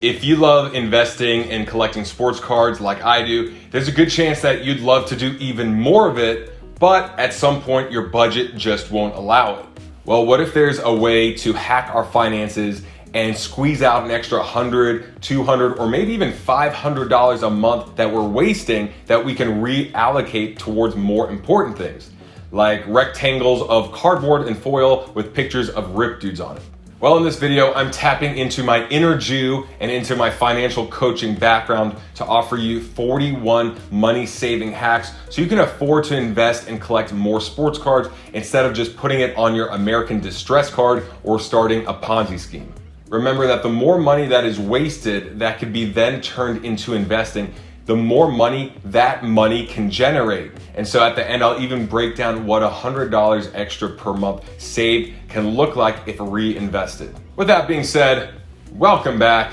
If you love investing and collecting sports cards like I do, there's a good chance that you'd love to do even more of it, but at some point your budget just won't allow it. Well, what if there's a way to hack our finances and squeeze out an extra $100, $200, or maybe even $500 a month that we're wasting that we can reallocate towards more important things, like rectangles of cardboard and foil with pictures of ripped dudes on it? Well, in this video, I'm tapping into my inner Jew and into my financial coaching background to offer you 41 money-saving hacks so you can afford to invest and collect more sports cards instead of just putting it on your American Distress card or starting a Ponzi scheme. Remember that the more money that is wasted that could be then turned into investing, the more money that money can generate. And so at the end, I'll even break down what $100 extra per month saved can look like if reinvested. With that being said, welcome back.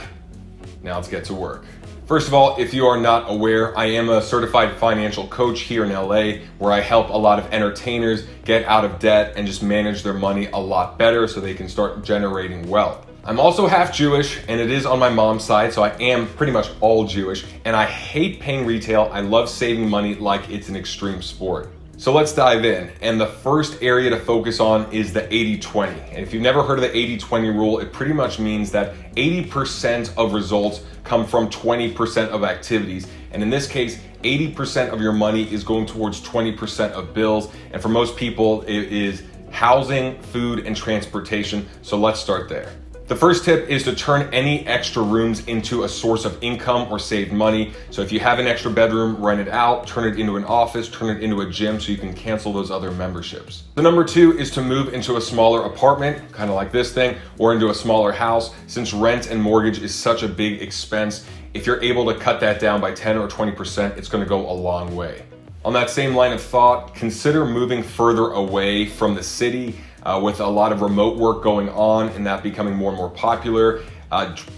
Now let's get to work. First of all, if you are not aware, I am a certified financial coach here in LA, where I help a lot of entertainers get out of debt and just manage their money a lot better so they can start generating wealth. I'm also half Jewish, and it is on my mom's side, so I am pretty much all Jewish, and I hate paying retail. I love saving money like it's an extreme sport. So let's dive in, and the first area to focus on is the 80-20. And if you've never heard of the 80-20 rule, it pretty much means that 80% of results come from 20% of activities. And in this case, 80% of your money is going towards 20% of bills, and for most people, it is housing, food, and transportation. So let's start there. The first tip is to turn any extra rooms into a source of income or save money. So if you have an extra bedroom, rent it out, turn it into an office, turn it into a gym so you can cancel those other memberships. The number two is to move into a smaller apartment, kind of like this thing, or into a smaller house. Since rent and mortgage is such a big expense, if you're able to cut that down by 10 or 20%, it's going to go a long way. On that same line of thought, consider moving further away from the city. With a lot of remote work going on and that becoming more and more popular,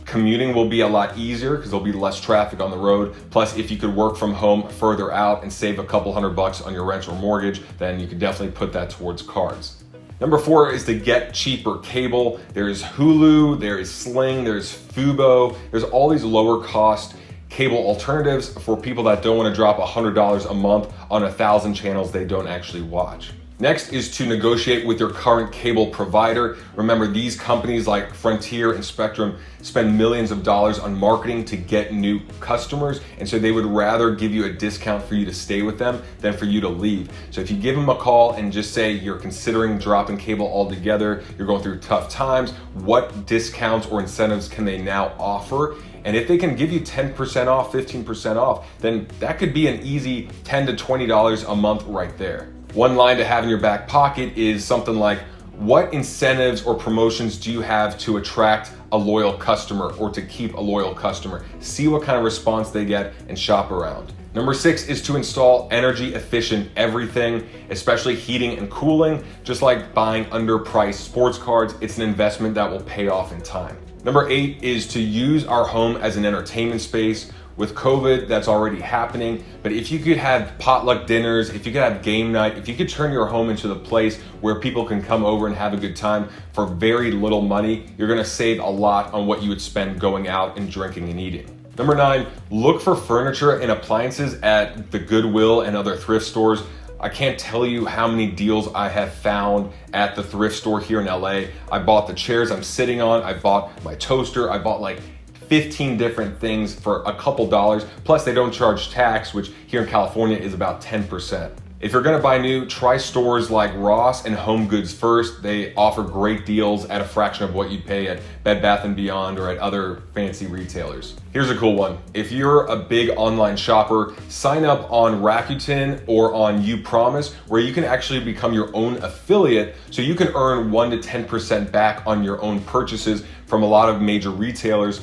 commuting will be a lot easier because there'll be less traffic on the road. Plus, if you could work from home further out and save a couple $100 on your rent or mortgage, then you could definitely put that towards cards. Number four is to get cheaper cable. There's Hulu, there is Sling, there's Fubo. There's all these lower cost cable alternatives for people that don't want to drop $100 a month on 1,000 channels they don't actually watch. Next is to negotiate with your current cable provider. Remember, these companies like Frontier and Spectrum spend millions of dollars on marketing to get new customers, and so they would rather give you a discount for you to stay with them than for you to leave. So if you give them a call and just say you're considering dropping cable altogether, you're going through tough times, what discounts or incentives can they now offer? And if they can give you 10% off, 15% off, then that could be an easy $10 to $20 a month right there. One line to have in your back pocket is something like, what incentives or promotions do you have to attract a loyal customer or to keep a loyal customer? See what kind of response they get and shop around. Number six is to install energy efficient everything, especially heating and cooling. Just like buying underpriced sports cards, it's an investment that will pay off in time. Number eight is to use our home as an entertainment space. With COVID, that's already happening, but if you could have potluck dinners, if you could have game night, if you could turn your home into the place where people can come over and have a good time for very little money, you're gonna save a lot on what you would spend going out and drinking and eating. Number nine, look for furniture and appliances at the Goodwill and other thrift stores. I can't tell you how many deals I have found at the thrift store here in LA. I bought the chairs I'm sitting on, I bought my toaster, I bought like 15 different things for a couple dollars, plus they don't charge tax, which here in California is about 10%. If you're gonna buy new, try stores like Ross and Home Goods first. They offer great deals at a fraction of what you'd pay at Bed Bath & Beyond or at other fancy retailers. Here's a cool one. If you're a big online shopper, sign up on Rakuten or on uPromise, where you can actually become your own affiliate, so you can earn 1 to 10% back on your own purchases from a lot of major retailers.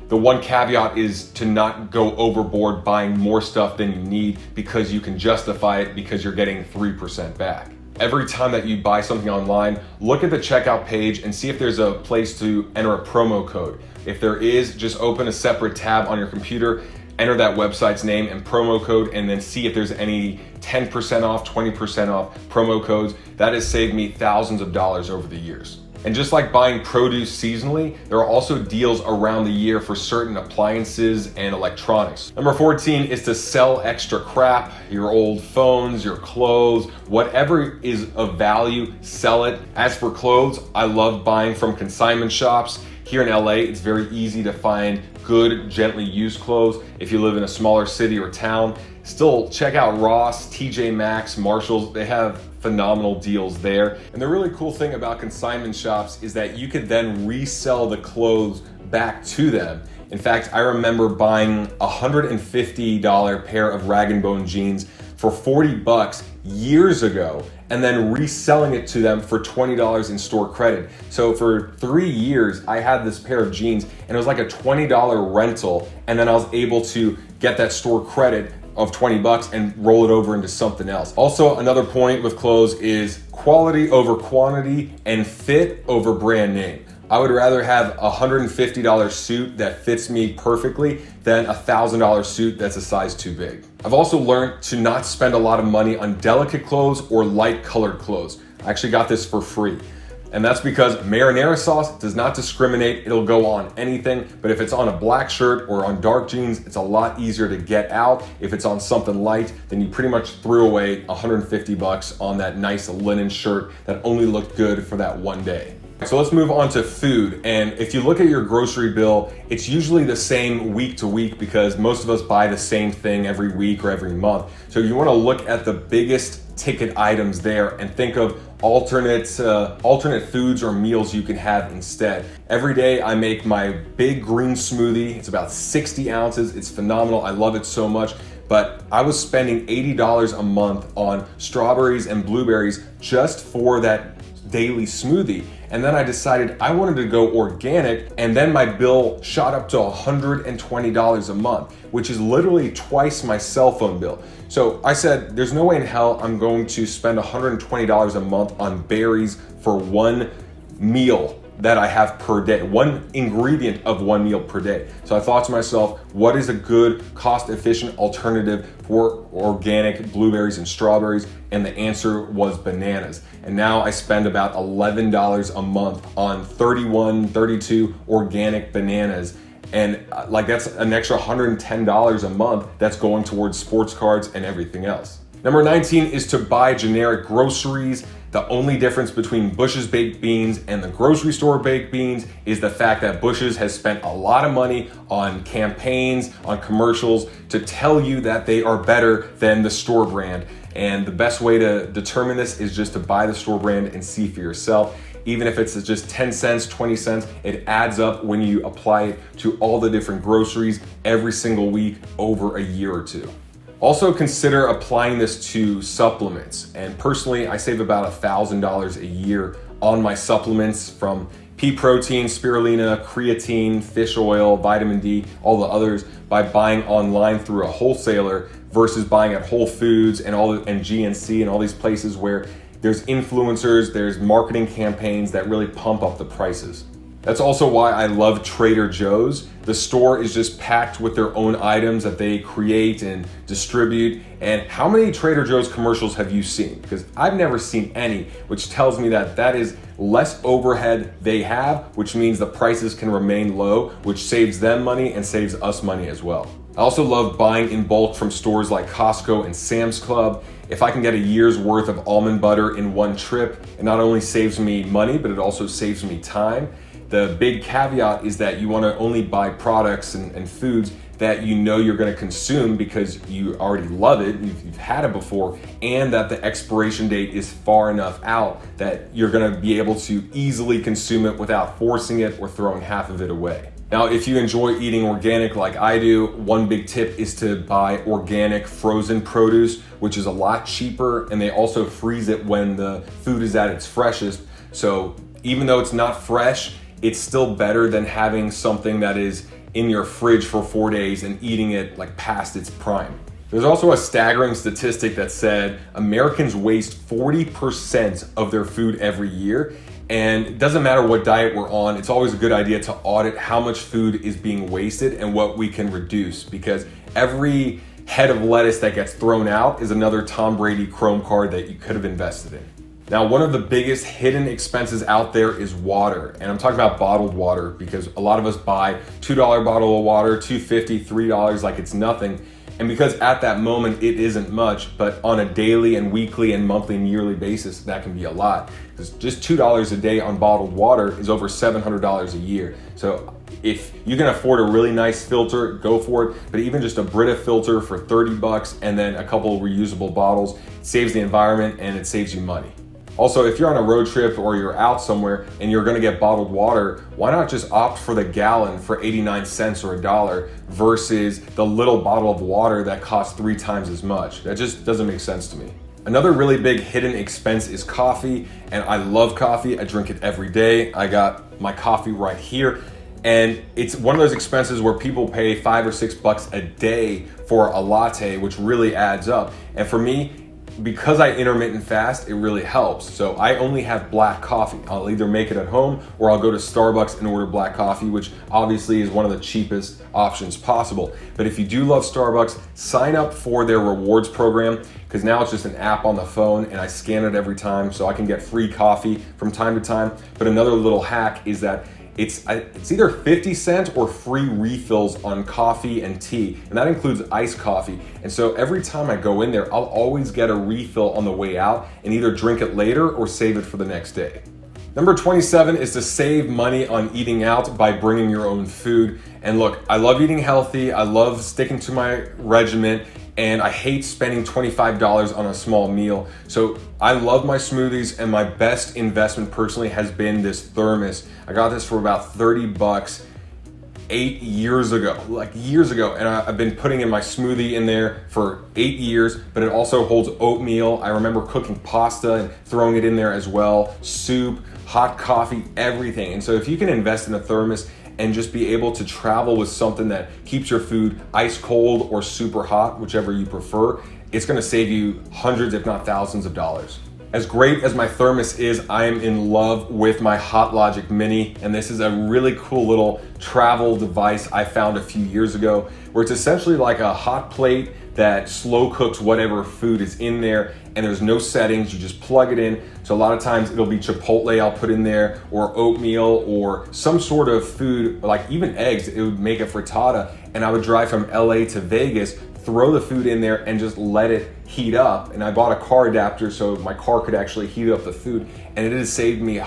The one caveat is to not go overboard buying more stuff than you need because you can justify it because you're getting 3% back. Every time that you buy something online, look at the checkout page and see if there's a place to enter a promo code. If there is, just open a separate tab on your computer, enter that website's name and promo code, and then see if there's any 10% off, 20% off promo codes. That has saved me thousands of dollars over the years. And just like buying produce seasonally, there are also deals around the year for certain appliances and electronics. Number 14 is to sell extra crap, your old phones, your clothes, whatever is of value, sell it. As for clothes, I love buying from consignment shops. Here in LA, it's very easy to find good, gently used clothes. If you live in a smaller city or town, still check out Ross, TJ Maxx, Marshalls. They have phenomenal deals there. And the really cool thing about consignment shops is that you could then resell the clothes back to them. In fact, I remember buying a $150 pair of Rag & Bone jeans for 40 bucks years ago, and then reselling it to them for $20 in store credit. So for 3 years, I had this pair of jeans and it was like a $20 rental, and then I was able to get that store credit of 20 bucks and roll it over into something else. Also, another point with clothes is quality over quantity and fit over brand name. I would rather have a $150 suit that fits me perfectly than a $1,000 suit that's a size too big. I've also learned to not spend a lot of money on delicate clothes or light colored clothes. I actually got this for free. And that's because marinara sauce does not discriminate. It'll go on anything, but if it's on a black shirt or on dark jeans, it's a lot easier to get out. If it's on something light, then you pretty much threw away 150 bucks on that nice linen shirt that only looked good for that one day. So let's move on to food. And if you look at your grocery bill, it's usually the same week to week because most of us buy the same thing every week or every month. So you want to look at the biggest ticket items there and think of alternate foods or meals you can have instead. Every day I make my big green smoothie. It's about 60 ounces. It's phenomenal. I love it so much. But I was spending $80 a month on strawberries and blueberries just for that daily smoothie. And then I decided I wanted to go organic, and then my bill shot up to $120 a month, which is literally twice my cell phone bill. So I said, there's no way in hell I'm going to spend $120 a month on berries for one meal that I have per day, one ingredient of one meal per day. So I thought to myself, what is a good cost-efficient alternative for organic blueberries and strawberries? And the answer was bananas. And now I spend about $11 a month on 32 organic bananas. And like that's an extra $110 a month that's going towards sports cards and everything else. Number 19 is to buy generic groceries. The only difference between Bush's baked beans and the grocery store baked beans is the fact that Bush's has spent a lot of money on campaigns, on commercials to tell you that they are better than the store brand. And the best way to determine this is just to buy the store brand and see for yourself. Even if it's just 10 cents, 20 cents, it adds up when you apply it to all the different groceries every single week over a year or two. Also consider applying this to supplements. And personally, I save about $1,000 a year on my supplements from pea protein, spirulina, creatine, fish oil, vitamin D, all the others by buying online through a wholesaler versus buying at Whole Foods and GNC and all these places where there's influencers, there's marketing campaigns that really pump up the prices. That's also why I love Trader Joe's. The store is just packed with their own items that they create and distribute. And how many Trader Joe's commercials have you seen? Because I've never seen any, which tells me that that is less overhead they have, which means the prices can remain low, which saves them money and saves us money as well. I also love buying in bulk from stores like Costco and Sam's Club. If I can get a year's worth of almond butter in one trip, it not only saves me money, but it also saves me time. The big caveat is that you want to only buy products and foods that you know you're going to consume because you already love it, you've had it before, and that the expiration date is far enough out that you're going to be able to easily consume it without forcing it or throwing half of it away. Now, if you enjoy eating organic like I do, one big tip is to buy organic frozen produce, which is a lot cheaper, and they also freeze it when the food is at its freshest. So even though it's not fresh, it's still better than having something that is in your fridge for 4 days and eating it like past its prime. There's also a staggering statistic that said Americans waste 40% of their food every year. And it doesn't matter what diet we're on, it's always a good idea to audit how much food is being wasted and what we can reduce, because every head of lettuce that gets thrown out is another Tom Brady Chrome card that you could have invested in. Now, one of the biggest hidden expenses out there is water. And I'm talking about bottled water because a lot of us buy $2 bottle of water, $2.50, $3 like it's nothing. And because at that moment it isn't much, but on a daily and weekly and monthly and yearly basis, that can be a lot. Because just $2 a day on bottled water is over $700 a year. So if you can afford a really nice filter, go for it. But even just a Brita filter for 30 bucks and then a couple of reusable bottles, it saves the environment and it saves you money. Also, if you're on a road trip or you're out somewhere and you're gonna get bottled water, why not just opt for the gallon for 89 cents or $1 versus the little bottle of water that costs 3 times as much? That just doesn't make sense to me. Another really big hidden expense is coffee, and I love coffee. I drink it every day. I got my coffee right here. And it's one of those expenses where people pay $5 or $6 a day for a latte, which really adds up. And for me, because I intermittent fast, it really helps. So I only have black coffee. I'll either make it at home or I'll go to Starbucks and order black coffee, which obviously is one of the cheapest options possible. But if you do love Starbucks, sign up for their rewards program, because now it's just an app on the phone and I scan it every time so I can get free coffee from time to time. But another little hack is that it's either 50 cents or free refills on coffee and tea, and that includes iced coffee. And so every time I go in there, I'll always get a refill on the way out and either drink it later or save it for the next day. Number 27 is to save money on eating out by bringing your own food. And look, I love eating healthy, I love sticking to my regimen, and I hate spending $25 on a small meal. So I love my smoothies, and my best investment personally has been this thermos. I got this for about 30 bucks 8 years ago, and I've been putting in my smoothie in there for 8 years, but it also holds oatmeal. I remember cooking pasta and throwing it in there as well, soup, hot coffee, everything. And so if you can invest in a thermos and just be able to travel with something that keeps your food ice cold or super hot, whichever you prefer, it's gonna save you hundreds, if not thousands of dollars. As great as my thermos is, I am in love with my Hot Logic Mini, and this is a really cool little travel device I found a few years ago, where it's essentially like a hot plate that slow cooks whatever food is in there, and there's no settings, you just plug it in. So a lot of times it'll be Chipotle I'll put in there, or oatmeal, or some sort of food, like even eggs. It would make a frittata, and I would drive from LA to Vegas, throw the food in there and just let it heat up. And I bought a car adapter so my car could actually heat up the food, and it has saved me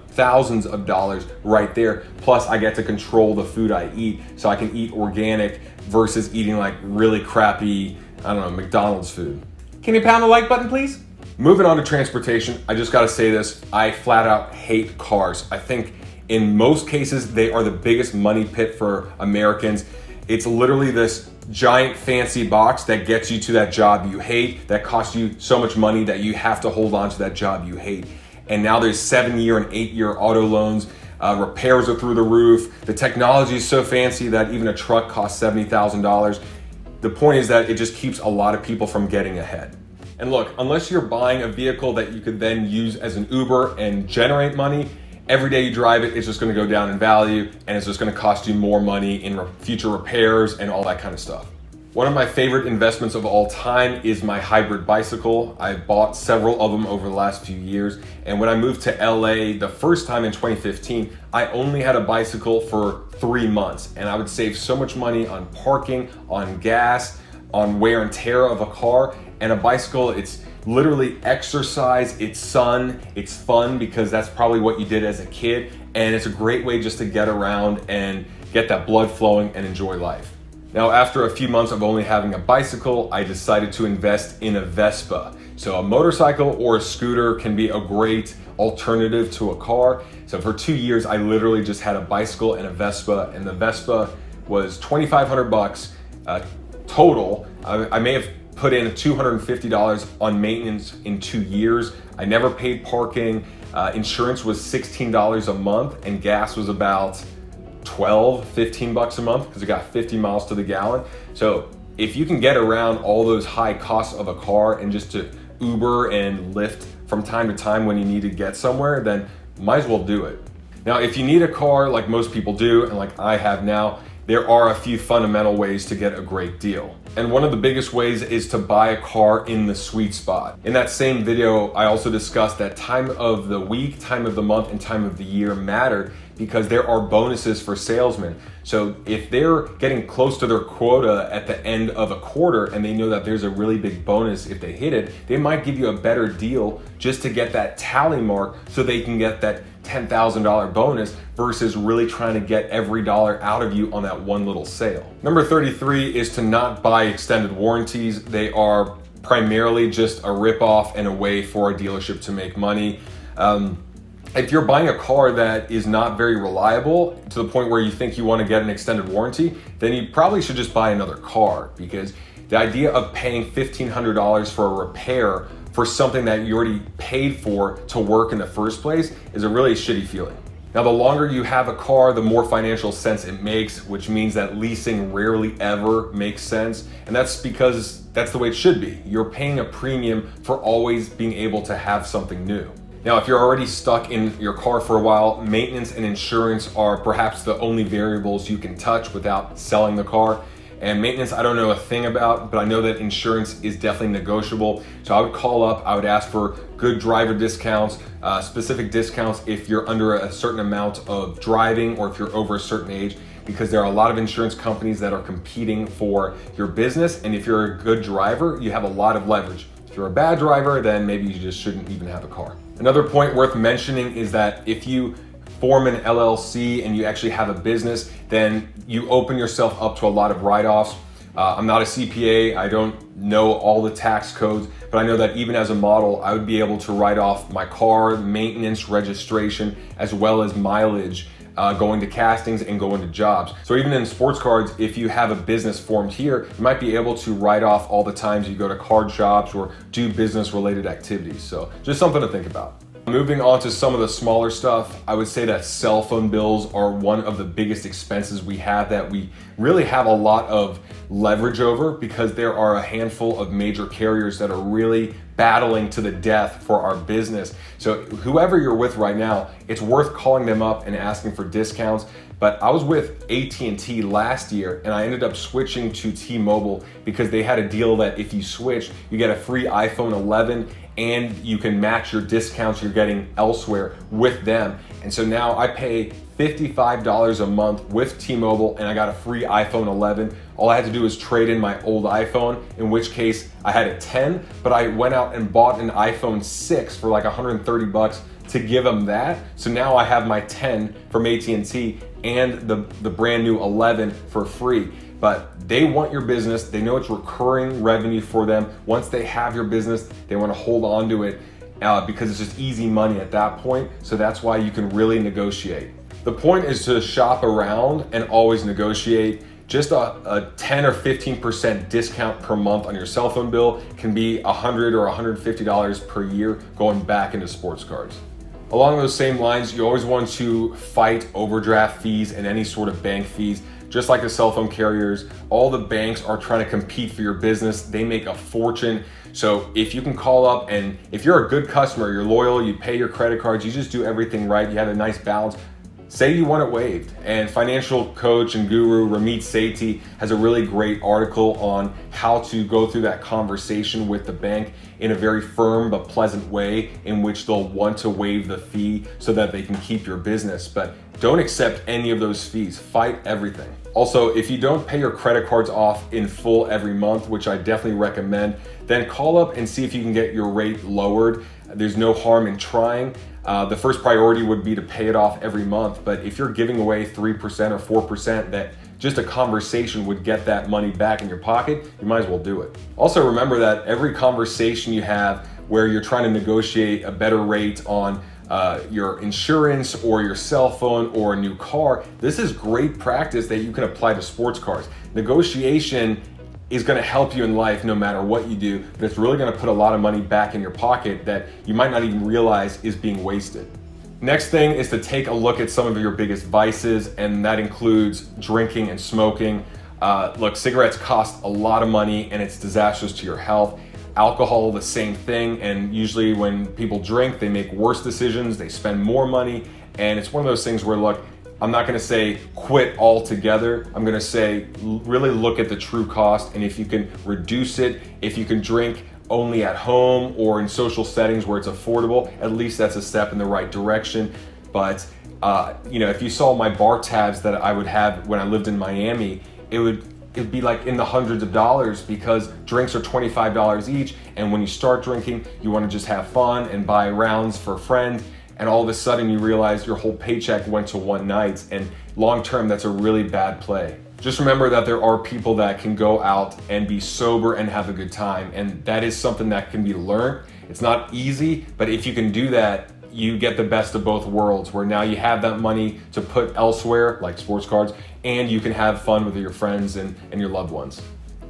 thousands of dollars right there. Plus I get to control the food I eat, so I can eat organic versus eating like really crappy, McDonald's food. Can you pound the like button, please? Moving on to transportation, I just gotta say this, I flat out hate cars. I think in most cases, they are the biggest money pit for Americans. It's literally this giant fancy box that gets you to that job you hate, that costs you so much money that you have to hold on to that job you hate. And now there's 7-year and 8-year auto loans, repairs are through the roof. The technology is so fancy that even a truck costs $70,000. The point is that it just keeps a lot of people from getting ahead. And look, unless you're buying a vehicle that you could then use as an Uber and generate money, every day you drive it, it's just gonna go down in value, and it's just gonna cost you more money in future repairs and all that kind of stuff. One of my favorite investments of all time is my hybrid bicycle. I bought several of them over the last few years, and when I moved to LA the first time in 2015, I only had a bicycle for 3 months, and I would save so much money on parking, on gas, on wear and tear of a car. And a bicycle, it's literally exercise, it's sun, it's fun, because that's probably what you did as a kid, and it's a great way just to get around and get that blood flowing and enjoy life. Now, after a few months of only having a bicycle, I decided to invest in a Vespa. So a motorcycle or a scooter can be a great alternative to a car. So for 2 years, I literally just had a bicycle and a Vespa, and the Vespa was $2,500 total. I may have put in $250 on maintenance in 2 years. I never paid parking. Insurance was $16 a month, and gas was about $15 a month because it got 50 miles to the gallon. So if you can get around all those high costs of a car and just to Uber and Lyft from time to time when you need to get somewhere, then might as well do it. Now, if you need a car like most people do, and like I have now, there are a few fundamental ways to get a great deal. And one of the biggest ways is to buy a car in the sweet spot. In that same video, I also discussed that time of the week, time of the month, and time of the year matter because there are bonuses for salesmen. So if they're getting close to their quota at the end of a quarter and they know that there's a really big bonus if they hit it, they might give you a better deal just to get that tally mark so they can get that $10,000 bonus versus really trying to get every dollar out of you on that one little sale. Number 33 is to not buy extended warranties. They are primarily just a ripoff and a way for a dealership to make money. If you're buying a car that is not very reliable to the point where you think you want to get an extended warranty, then you probably should just buy another car, because the idea of paying $1,500 for a repair for something that you already paid for to work in the first place is a really shitty feeling. Now, the longer you have a car, the more financial sense it makes, which means that leasing rarely ever makes sense. And that's because that's the way it should be. You're paying a premium for always being able to have something new. Now, if you're already stuck in your car for a while, maintenance and insurance are perhaps the only variables you can touch without selling the car. And maintenance, I don't know a thing about, but I know that insurance is definitely negotiable. So I would call up, I would ask for good driver discounts, specific discounts if you're under a certain amount of driving or if you're over a certain age, because there are a lot of insurance companies that are competing for your business. And if you're a good driver, you have a lot of leverage. If you're a bad driver, then maybe you just shouldn't even have a car. Another point worth mentioning is that if you form an LLC and you actually have a business, then you open yourself up to a lot of write-offs. I'm not a CPA, I don't know all the tax codes, but I know that even as a model, I would be able to write off my car, maintenance, registration, as well as mileage, going to castings and going to jobs. So even in sports cards, if you have a business formed here, you might be able to write off all the times you go to card shops or do business related activities. So just something to think about. Moving on to some of the smaller stuff, I would say that cell phone bills are one of the biggest expenses we have that we really have a lot of leverage over, because there are a handful of major carriers that are really battling to the death for our business. So whoever you're with right now, it's worth calling them up and asking for discounts. But I was with AT&T last year and I ended up switching to T-Mobile because they had a deal that if you switch, you get a free iPhone 11 and you can match your discounts you're getting elsewhere with them. And so now I pay $55 a month with T-Mobile and I got a free iPhone 11. All I had to do was trade in my old iPhone, in which case I had a 10, but I went out and bought an iPhone 6 for like $130 to give them that. So now I have my 10 from AT&T and the brand new 11 for free. But they want your business. They know it's recurring revenue for them. Once they have your business, they want to hold on to it because it's just easy money at that point. So that's why you can really negotiate. The point is to shop around and always negotiate. Just a 10 or 15% discount per month on your cell phone bill can be $100 or $150 per year going back into sports cards. Along those same lines, you always want to fight overdraft fees and any sort of bank fees. Just like the cell phone carriers, all the banks are trying to compete for your business. They make a fortune. So if you can call up and if you're a good customer, you're loyal, you pay your credit cards, you just do everything right, you have a nice balance, say you want it waived. And financial coach and guru Ramit Sethi has a really great article on how to go through that conversation with the bank in a very firm but pleasant way in which they'll want to waive the fee so that they can keep your business. But don't accept any of those fees. Fight everything. Also, if you don't pay your credit cards off in full every month, which I definitely recommend, then call up and see if you can get your rate lowered. There's no harm in trying. The first priority would be to pay it off every month, but if you're giving away 3% or 4%, that just a conversation would get that money back in your pocket, you might as well do it. Also remember that every conversation you have where you're trying to negotiate a better rate on your insurance or your cell phone or a new car, this is great practice that you can apply to sports cars. Negotiation is going to help you in life no matter what you do, but it's really going to put a lot of money back in your pocket that you might not even realize is being wasted. Next thing is to take a look at some of your biggest vices, and that includes drinking and smoking. Look, cigarettes cost a lot of money and it's disastrous to your health. Alcohol, the same thing, and usually when people drink, they make worse decisions, they spend more money, and it's one of those things where, look, I'm not gonna say quit altogether. I'm gonna say really look at the true cost, and if you can reduce it, if you can drink only at home or in social settings where it's affordable, at least that's a step in the right direction. But if you saw my bar tabs that I would have when I lived in Miami, it'd be like in the hundreds of dollars because drinks are $25 each. And when you start drinking, you want to just have fun and buy rounds for friends. And all of a sudden you realize your whole paycheck went to one night. And long term, that's a really bad play. Just remember that there are people that can go out and be sober and have a good time. And that is something that can be learned. It's not easy, but if you can do that, you get the best of both worlds, where now you have that money to put elsewhere, like sports cards, and you can have fun with your friends and your loved ones.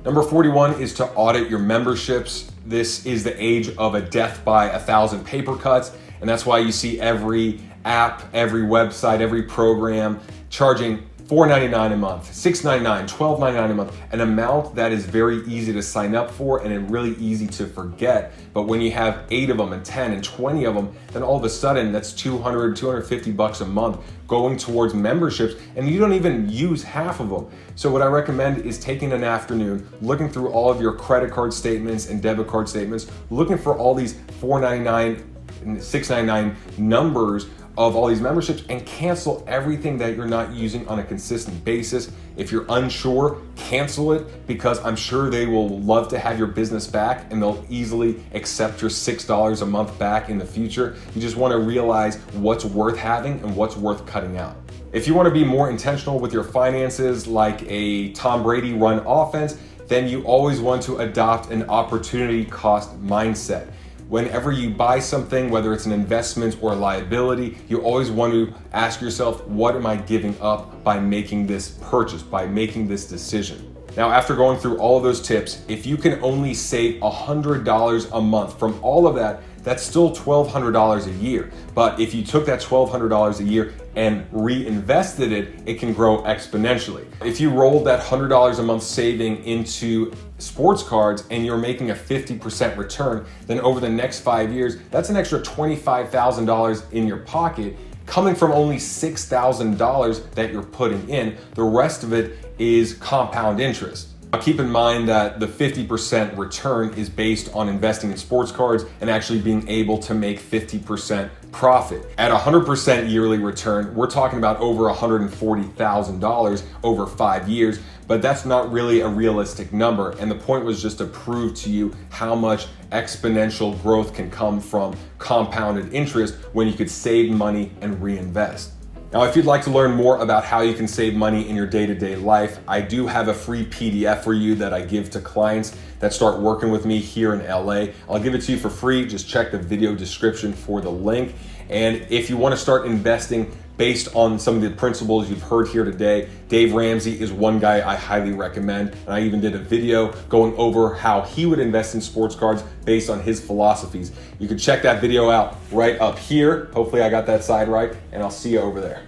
Number 41 is to audit your memberships. This is the age of a death by 1,000 paper cuts, and that's why you see every app, every website, every program charging $4.99 a month, $6.99, $12.99 a month, an amount that is very easy to sign up for and really easy to forget. But when you have 8 of them and 10 and 20 of them, then all of a sudden that's $200, $250 a month going towards memberships, and you don't even use half of them. So what I recommend is taking an afternoon, looking through all of your credit card statements and debit card statements, looking for all these $4.99 and $6.99 numbers of all these memberships, and cancel everything that you're not using on a consistent basis. If you're unsure, cancel it, because I'm sure they will love to have your business back and they'll easily accept your $6 a month back in the future. You just want to realize what's worth having and what's worth cutting out. If you want to be more intentional with your finances, like a Tom Brady run offense, then you always want to adopt an opportunity cost mindset. Whenever you buy something, whether it's an investment or a liability, you always want to ask yourself, what am I giving up by making this purchase, by making this decision? Now, after going through all of those tips, if you can only save $100 a month from all of that, that's still $1,200 a year. But if you took that $1,200 a year and reinvested it, it can grow exponentially. If you rolled that $100 a month saving into sports cards and you're making a 50% return, then over the next 5 years, that's an extra $25,000 in your pocket, coming from only $6,000 that you're putting in. The rest of it is compound interest. Now keep in mind that the 50% return is based on investing in sports cards and actually being able to make 50% profit. At 100% yearly return, we're talking about over $140,000 over 5 years, but that's not really a realistic number. And the point was just to prove to you how much exponential growth can come from compounded interest when you could save money and reinvest. Now, if you'd like to learn more about how you can save money in your day-to-day life, I do have a free PDF for you that I give to clients that start working with me here in LA. I'll give it to you for free. Just check the video description for the link. And if you want to start investing based on some of the principles you've heard here today, Dave Ramsey is one guy I highly recommend. And I even did a video going over how he would invest in sports cards based on his philosophies. You can check that video out right up here. Hopefully I got that side right, and I'll see you over there.